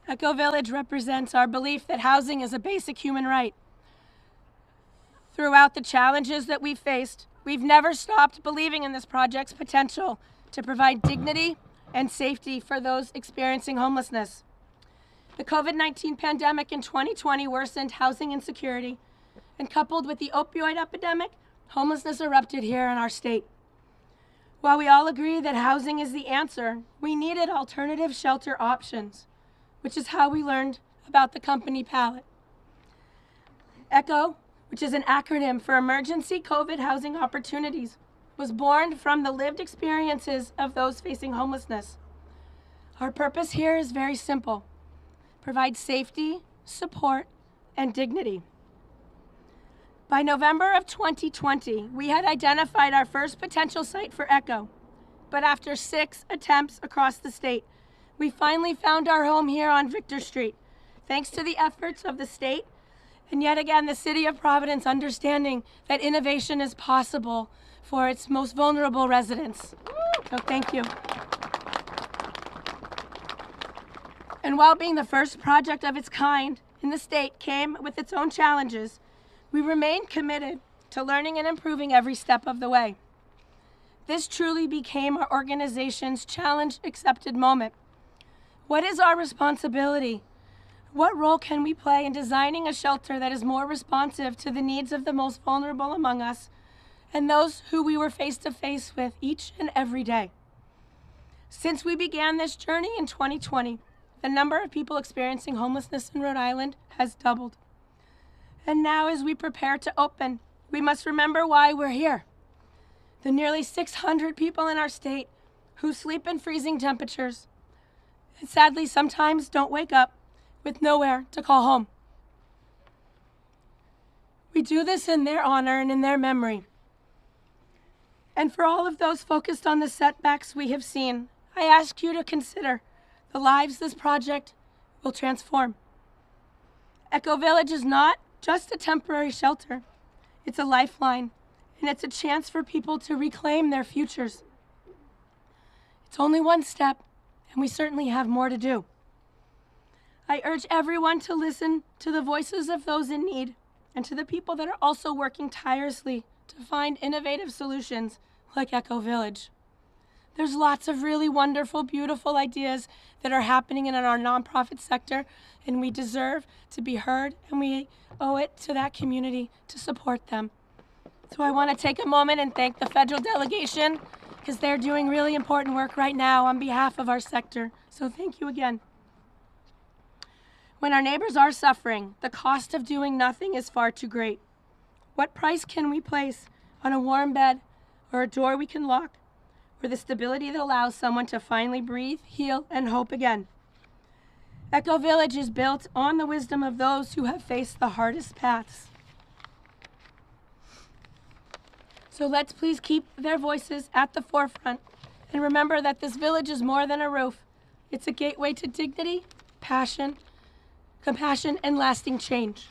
Echo Village represents our belief that housing is a basic human right. Throughout the challenges that we've faced, we've never stopped believing in this project's potential to provide dignity and safety for those experiencing homelessness. The COVID-19 pandemic in 2020 worsened housing insecurity, and coupled with the opioid epidemic, homelessness erupted here in our state. While we all agree that housing is the answer, we needed alternative shelter options, which is how we learned about the company Pallet. ECHO, which is an acronym for Emergency COVID Housing Opportunities, was born from the lived experiences of those facing homelessness. Our purpose here is very simple: provide safety, support, and dignity. By November of 2020, we had identified our first potential site for ECHO, but after 6 attempts across the state, we finally found our home here on Victor Street, thanks to the efforts of the state and yet again the City of Providence understanding that innovation is possible for its most vulnerable residents. So thank you. And while being the first project of its kind in the state came with its own challenges, we remain committed to learning and improving every step of the way. This truly became our organization's challenge accepted moment. What is our responsibility? What role can we play in designing a shelter that is more responsive to the needs of the most vulnerable among us and those who we were face to face with each and every day? Since we began this journey in 2020, the number of people experiencing homelessness in Rhode Island has doubled. And now, as we prepare to open, we must remember why we're here. The nearly 600 people in our state who sleep in freezing temperatures and sadly sometimes don't wake up with nowhere to call home. We do this in their honor and in their memory. And for all of those focused on the setbacks we have seen, I ask you to consider the lives this project will transform. Echo Village is not just a temporary shelter. It's a lifeline, and it's a chance for people to reclaim their futures. It's only one step, and we certainly have more to do. I urge everyone to listen to the voices of those in need and to the people that are also working tirelessly to find innovative solutions like Echo Village. There's lots of really wonderful, beautiful ideas that are happening in our nonprofit sector, and we deserve to be heard, and we owe it to that community to support them. So I want to take a moment and thank the federal delegation because they're doing really important work right now on behalf of our sector. So thank you again. When our neighbors are suffering, the cost of doing nothing is far too great. What price can we place on a warm bed or a door we can lock, or the stability that allows someone to finally breathe, heal, and hope again? Echo Village is built on the wisdom of those who have faced the hardest paths. So let's please keep their voices at the forefront and remember that this village is more than a roof. It's a gateway to dignity, passion, compassion, and lasting change.